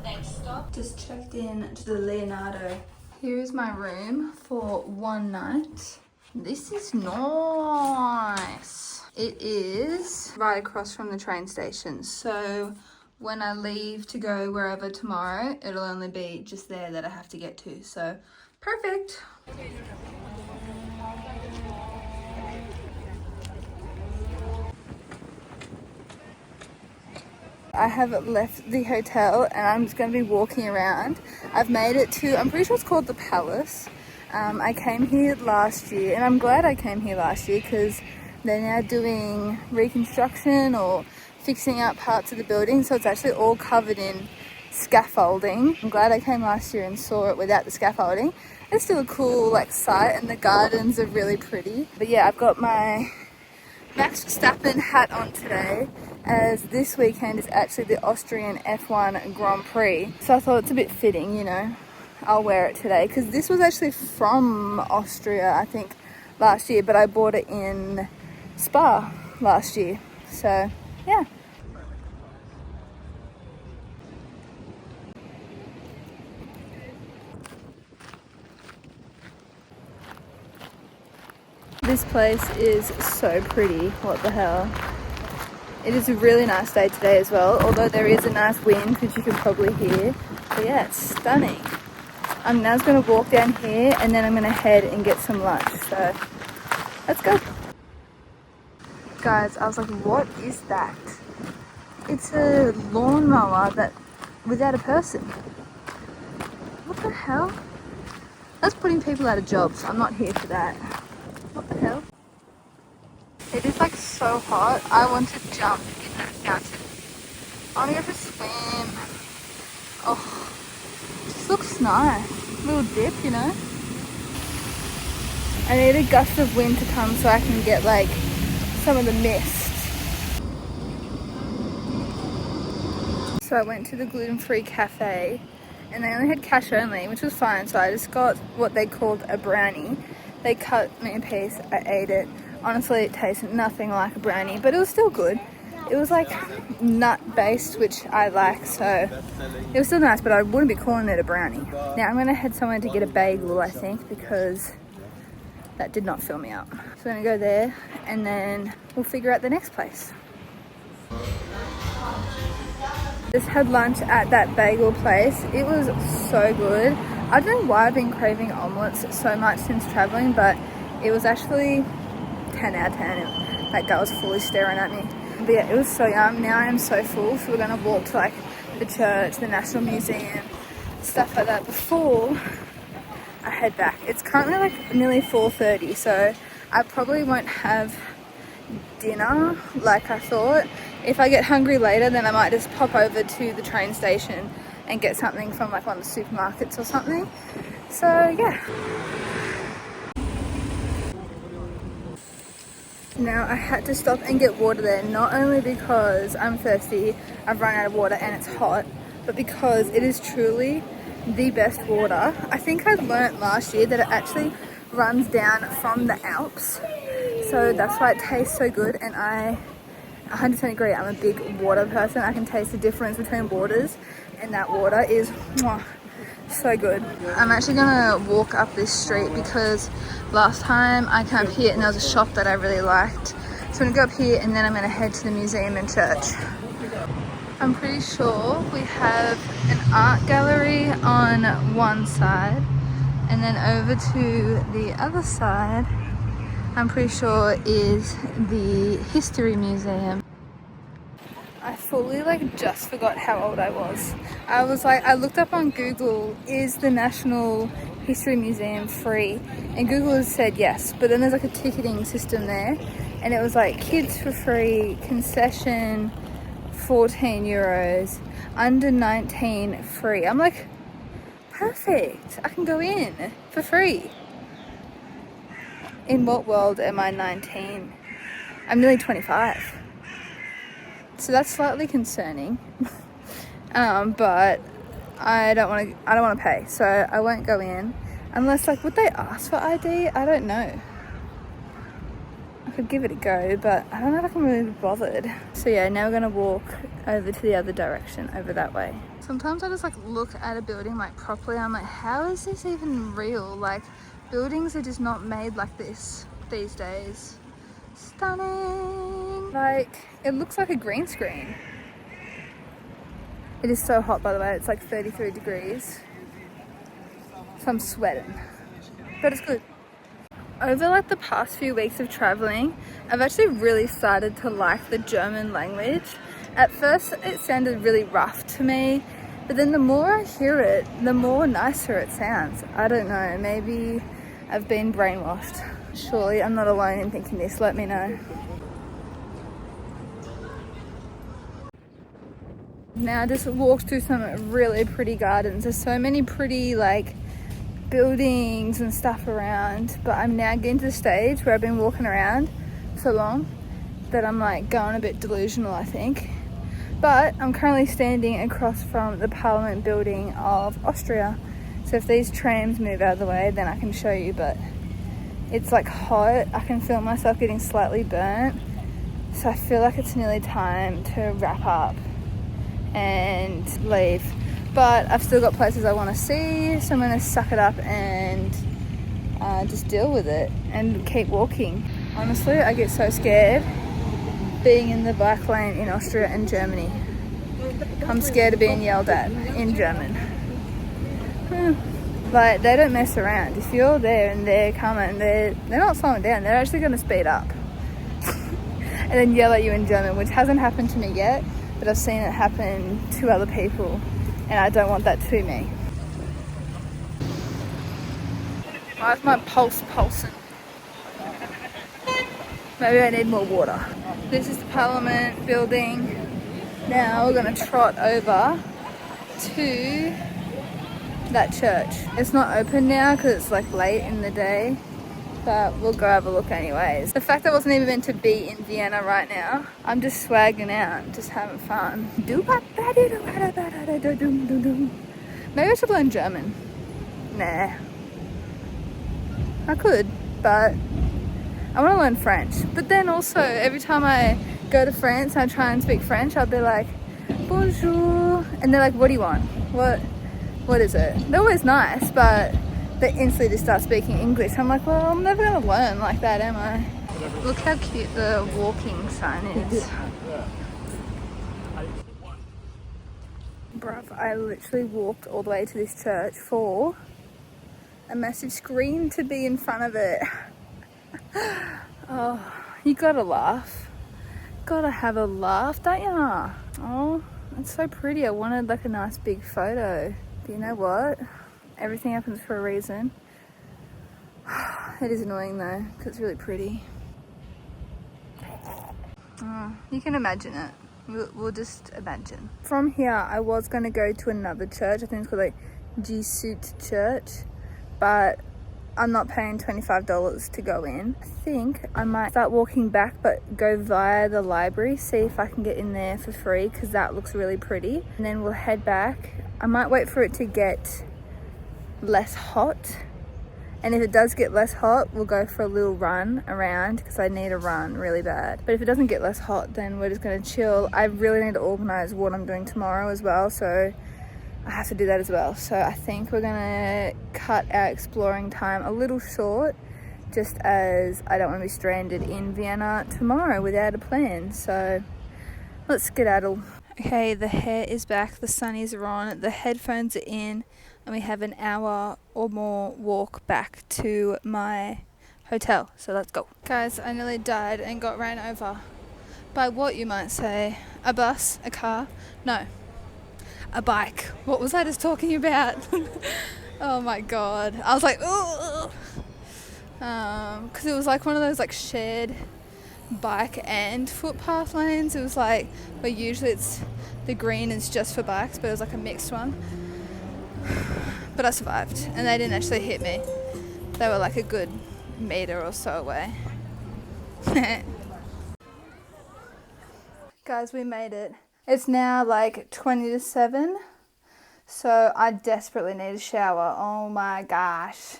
Next stop. Just checked in to the Leonardo. Here is my room for one night. This is nice. It is right across from the train station. So when I leave to go wherever tomorrow, it'll only be just there that I have to get to. So perfect. I have left the hotel and I'm just going to be walking around. I've made it to, I'm pretty sure it's called the Palace. I came here last year and I'm glad I came here last year because they're now doing reconstruction or fixing up parts of the building. So it's actually all covered in scaffolding. I'm glad I came last year and saw it without the scaffolding. It's still a cool sight and the gardens are really pretty. But yeah, I've got my Max Verstappen hat on today, as this weekend is actually the Austrian F1 Grand Prix. So I thought it's a bit fitting, you know, I'll wear it today. Because this was actually from Austria, I think, last year. But I bought it in Spa last year. So, yeah. This place is so pretty, what the hell. It is a really nice day today as well, although there is a nice wind, which you can probably hear. But yeah, it's stunning. I'm now going to walk down here and then I'm going to head and get some lunch. So let's go. Guys, I was like, what is that? It's a lawnmower that without a person. What the hell? That's putting people out of jobs. I'm not here for that. What the hell? It is like so hot. I want to jump in that fountain. I want to go for a swim. Oh, this looks nice. Little dip, you know. I need a gust of wind to come so I can get like some of the mist. So I went to the gluten-free cafe and they only had cash only, which was fine. So I just got what they called a brownie. They cut me a piece, I ate it. Honestly, it tasted nothing like a brownie, but it was still good. It was like nut-based, which I like, so it was still nice, but I wouldn't be calling it a brownie. Now I'm going to head somewhere to get a bagel, I think, because that did not fill me up. So I'm going to go there, and then we'll figure out the next place. Just had lunch at that bagel place. It was so good. I don't know why I've been craving omelets so much since traveling, but it was actually 10 out of 10. That guy was fully staring at me. But yeah, it was so yum. Now I am so full, so we're gonna walk to like the church, the National Museum, stuff like that before I head back. It's currently like nearly 4:30, so I probably won't have dinner like I thought. If I get hungry later, then I might just pop over to the train station and get something from like one of the supermarkets or something. So yeah. Now I had to stop and get water there, not only because I'm thirsty, I've run out of water and it's hot, but because it is truly the best water. I think I learnt last year that it actually runs down from the Alps, so that's why it tastes so good. And I 100% agree, I'm a big water person. I can taste the difference between waters, and that water is so good. I'm actually gonna walk up this street because last time I came up here and there was a shop that I really liked. So I'm gonna go up here and then I'm gonna head to the museum and church. I'm pretty sure we have an art gallery on one side, and then over to the other side, I'm pretty sure is the history museum. I fully just forgot how old I was. I was like, I looked up on Google, is the National History Museum free? And Google has said yes, but then there's like a ticketing system there, and it was like kids for free, concession €14, under 19 free. I'm like, perfect, I can go in for free. In what world am I 19? I'm nearly 25. So that's slightly concerning. But I don't want to pay, so I won't go in unless would they ask for ID? I don't know. I could give it a go, but I don't know if I can really be bothered. So yeah, now we're gonna walk over to the other direction, over that way. Sometimes I just like look at a building like properly. I'm like, how is this even real? Like, buildings are just not made like this these days. Stunning. Like, it looks like a green screen. It is so hot, by the way. It's like 33 degrees. So I'm sweating. But it's good. Over like the past few weeks of traveling, I've actually really started to like the German language. At first it sounded really rough to me, but then the more I hear it, the more nicer it sounds. I don't know, maybe I've been brainwashed. Surely I'm not alone in thinking this, let me know. Now I just walked through some really pretty gardens. There's so many pretty like buildings and stuff around, but I'm now getting to the stage where I've been walking around so long that I'm like going a bit delusional, I think. But I'm currently standing across from the Parliament building of Austria, so if these trams move out of the way then I can show you, but it's like hot. I can feel myself getting slightly burnt, so I feel like it's nearly time to wrap up and leave. But I've still got places I want to see, so I'm going to suck it up and just deal with it and keep walking. Honestly, I get so scared being in the bike lane in Austria and Germany. I'm scared of being yelled at in German. Like, they don't mess around. If you're there and they're coming, they're not slowing down, they're actually going to speed up and then yell at you in German, which hasn't happened to me yet, but I've seen it happen to other people, and I don't want that to me. Why is my pulse pulsing? Maybe I need more water. This is the Parliament building. Now we're going to trot over to that church. It's not open now because it's like late in the day, but we'll go have a look anyways. The fact that I wasn't even meant to be in Vienna right now, I'm just swagging out, just having fun. Maybe I should learn German. Nah. I could, but I want to learn French. But then also, every time I go to France and I try and speak French, I'll be like, bonjour. And they're like, what do you want? What is it? They're always nice, but they instantly just start speaking English. I'm like, well, I'm never going to learn like that, am I? Look how cute the walking sign is. Bruv, I literally walked all the way to this church for a massive screen to be in front of it. Oh, you gotta laugh. Gotta have a laugh, don't ya? Oh, it's so pretty. I wanted like a nice big photo. But you know what? Everything happens for a reason. It is annoying though, because it's really pretty. Oh, you can imagine it. We'll just imagine. From here, I was going to go to another church. I think it's called like Jesuit Church, but I'm not paying $25 to go in. I think I might start walking back, but go via the library, see if I can get in there for free, because that looks really pretty. And then we'll head back. I might wait for it to get less hot, and if it does get less hot, we'll go for a little run around, because I need a run really bad. But if it doesn't get less hot, then we're just going to chill. I really need to organize what I'm doing tomorrow as well, so I have to do that as well. So I think we're gonna cut our exploring time a little short, just as I don't want to be stranded in Vienna tomorrow without a plan. So let's skedaddle. Okay, the hair is back, the sunnies are on, the headphones are in, and we have an hour or more walk back to my hotel. So let's go. Guys, I nearly died and got ran over by what you might say, a bus, a car, no, a bike. What was I just talking about? Oh my god. I was like, oh, because it was like one of those like shared bike and footpath lanes. It was like, where usually it's the green is just for bikes, but it was like a mixed one. But I survived, and they didn't actually hit me. They were like a good meter or so away. Guys, we made it. It's now like 20 to 7, so I desperately need a shower. Oh my gosh.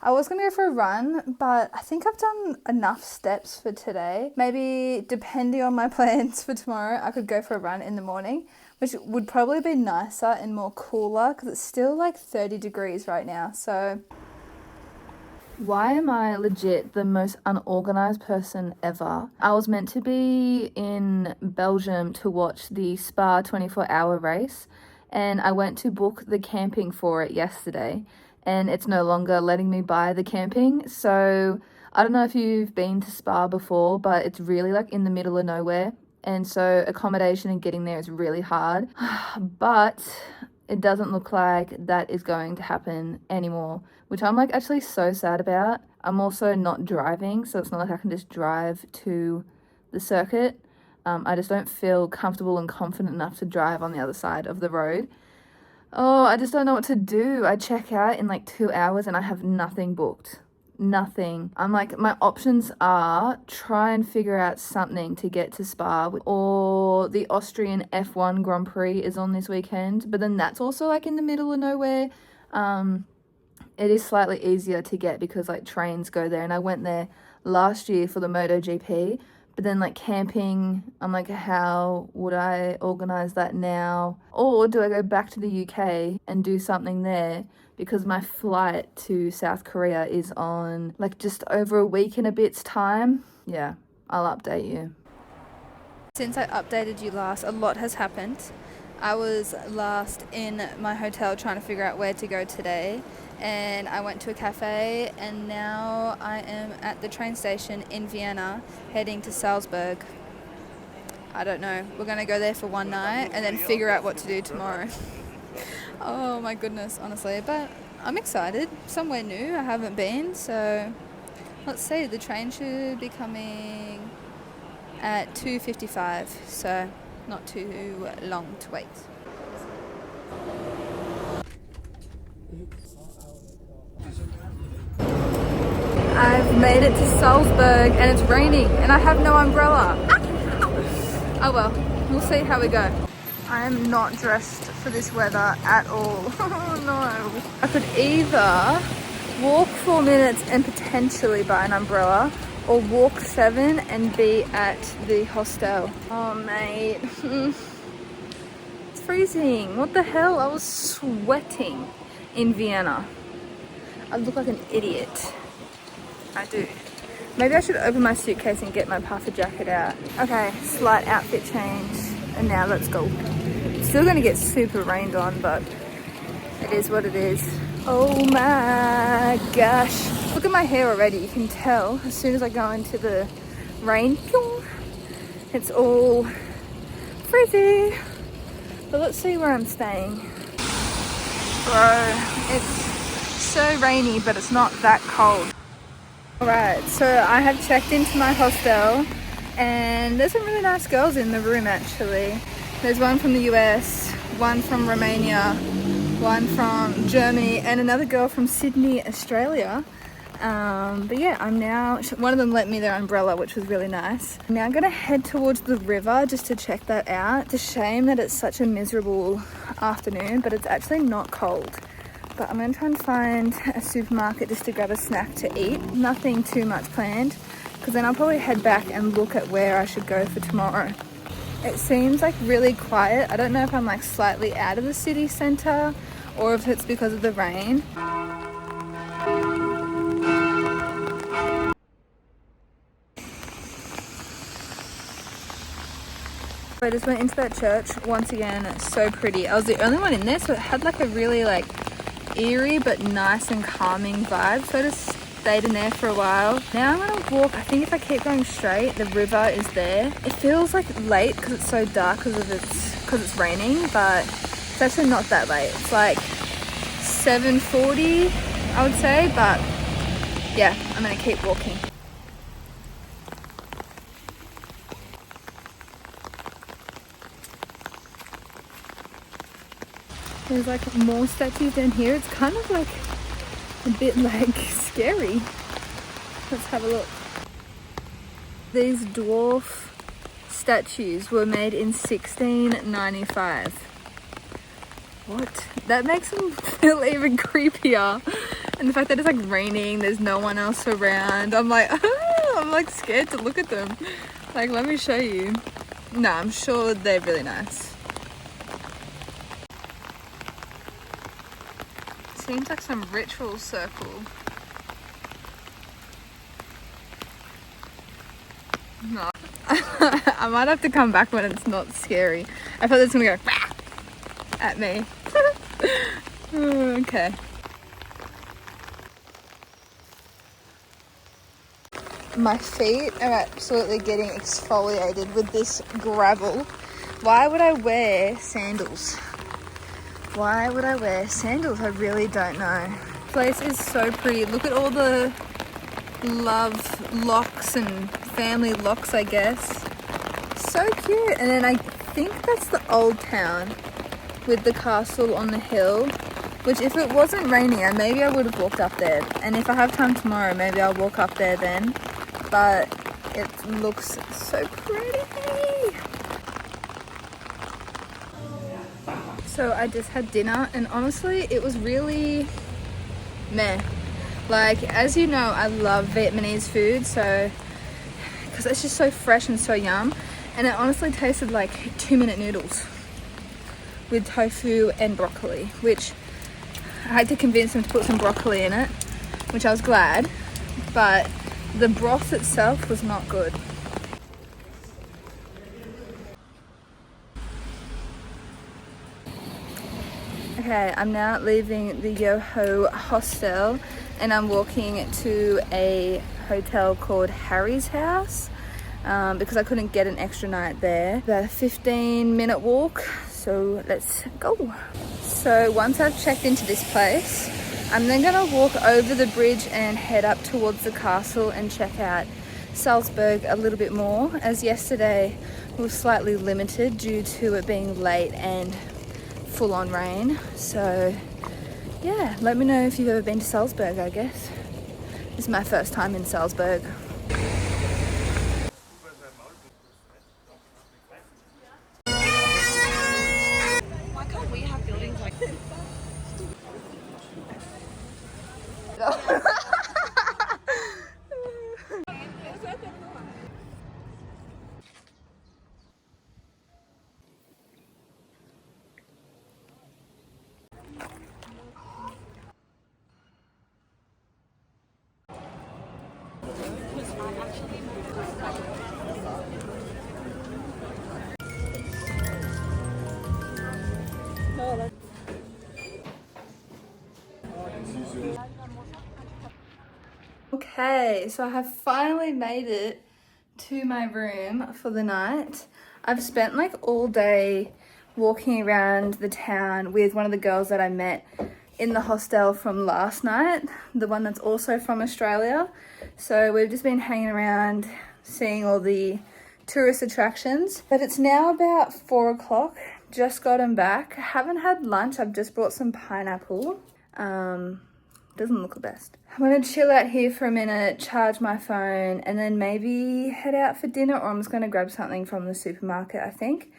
I was going to go for a run, but I think I've done enough steps for today. Maybe depending on my plans for tomorrow, I could go for a run in the morning, which would probably be nicer and more cooler because it's still like 30 degrees right now. So why am I legit the most unorganized person ever? I was meant to be in Belgium to watch the Spa 24-hour race, and I went to book the camping for it yesterday, and it's no longer letting me buy the camping. So I don't know if you've been to Spa before, but it's really like in the middle of nowhere, and so accommodation and getting there is really hard. But it doesn't look like that is going to happen anymore, which I'm like actually so sad about. I'm also not driving, so it's not like I can just drive to the circuit. I just don't feel comfortable and confident enough to drive on the other side of the road. Oh, I just don't know what to do. I check out in like 2 hours and I have nothing booked. Nothing. I'm like, my options are try and figure out something to get to Spa, or the Austrian F1 Grand Prix is on this weekend, but then that's also like in the middle of nowhere. It is slightly easier to get because like trains go there, and I went there last year for the MotoGP, but then like camping, I'm like, how would I organize that now? Or do I go back to the UK and do something there? Because my flight to South Korea is on like just over a week and a bit's time. Yeah, I'll update you. Since I updated you last, a lot has happened. I was last in my hotel trying to figure out where to go today, and I went to a cafe, and now I am at the train station in Vienna heading to Salzburg. I don't know. We're going to go there for one night and then figure out what to do tomorrow. Oh my goodness, honestly. But I'm excited. Somewhere new. I haven't been. So let's see. The train should be coming at 2:55. So not too long to wait. I've made it to Salzburg and it's raining and I have no umbrella. Oh well, we'll see how we go. I am not dressed for this weather at all. Oh no. I could either walk 4 minutes and potentially buy an umbrella, or walk 7 and be at the hostel. Oh mate. It's freezing. What the hell? I was sweating in Vienna. I look like an idiot. I do. Maybe I should open my suitcase and get my puffer jacket out. Okay, slight outfit change. And now let's go. Still gonna get super rained on, but it is what it is. Oh my gosh. Look at my hair already. You can tell as soon as I go into the rain, it's all frizzy. But let's see where I'm staying. Bro, it's so rainy, but it's not that cold. Alright, so I have checked into my hostel and there's some really nice girls in the room actually. There's one from the US, one from Romania, one from Germany, and another girl from Sydney, Australia. But yeah, I'm now, one of them lent me their umbrella, which was really nice. I'm now gonna head towards the river just to check that out. It's a shame that it's such a miserable afternoon, but it's actually not cold. But I'm gonna try and find a supermarket just to grab a snack to eat. Nothing too much planned, because then I'll probably head back and look at where I should go for tomorrow. It seems like really quiet. I don't know if I'm like slightly out of the city centre or if it's because of the rain. I just went into that church once again. So pretty. I was the only one in there, so it had like a really like eerie but nice and calming vibe, so I just stayed in there for a while. Now I'm gonna walk. I think if I keep going straight, the river is there. It feels like late because it's so dark because it's raining, but it's actually not that late. It's like 7:40 I would say, but yeah, I'm gonna keep walking. There's like more statues down here. It's kind of like a bit like scary. Let's have a look. These dwarf statues were made in 1695. What? That makes them feel even creepier. And the fact that it's like raining, there's no one else around. I'm like, I'm like scared to look at them. Like, let me show you. No, I'm sure they're really nice. Seems like some ritual circle. No. I might have to come back when it's not scary. I thought it's gonna go at me. Okay. My feet are absolutely getting exfoliated with this gravel. Why would I wear sandals? Why would I wear sandals? I really don't know. This place is so pretty. Look at all the love locks and family locks, I guess. So cute. And then I think that's the old town with the castle on the hill, which if it wasn't raining, maybe I would have walked up there. And if I have time tomorrow, maybe I'll walk up there then. But it looks so pretty. So I just had dinner and honestly, it was really meh. Like, as you know, I love Vietnamese food, so, because it's just so fresh and so yum. And it honestly tasted like 2-minute noodles with tofu and broccoli, which I had to convince them to put some broccoli in it, which I was glad, but the broth itself was not good. Okay, I'm now leaving the Yoho hostel and I'm walking to a hotel called Harry's House because I couldn't get an extra night there. About a 15-minute walk, so let's go. So once I've checked into this place, I'm then gonna walk over the bridge and head up towards the castle and check out Salzburg a little bit more, as yesterday was slightly limited due to it being late and full-on rain. So yeah, let me know if you've ever been to Salzburg, I guess. This is my first time in Salzburg. Why can't we have buildings like this? Okay, so I have finally made it to my room for the night. I've spent like all day walking around the town with one of the girls that I met in the hostel from last night, the one that's also from Australia. So we've just been hanging around, seeing all the tourist attractions. But it's now about 4 o'clock, just gotten back. I haven't had lunch, I've just brought some pineapple. Doesn't look the best. I'm gonna chill out here for a minute, charge my phone, and then maybe head out for dinner, or I'm just gonna grab something from the supermarket, I think.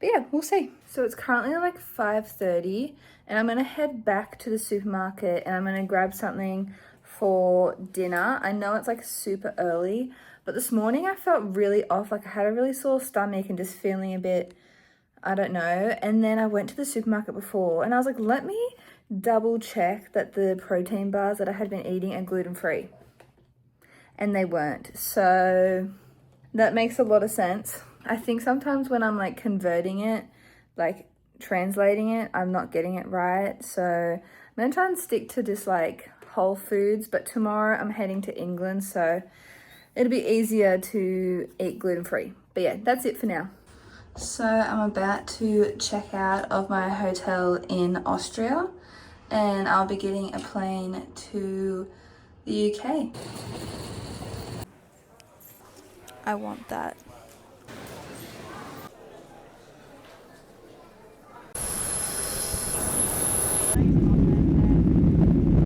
But yeah, we'll see. So it's currently like 5:30, and I'm gonna head back to the supermarket and I'm gonna grab something for dinner. I know it's like super early, but this morning I felt really off. Like I had a really sore stomach and just feeling a bit, I don't know. And then I went to the supermarket before and I was like, let me double check that the protein bars that I had been eating are gluten-free, and they weren't. So that makes a lot of sense. I think sometimes when I'm like converting it, like translating it, I'm not getting it right. So I'm gonna try and stick to just like whole foods, but tomorrow I'm heading to England, so it'll be easier to eat gluten-free. But yeah, that's it for now. So I'm about to check out of my hotel in Austria, and I'll be getting a plane to the UK. I want that.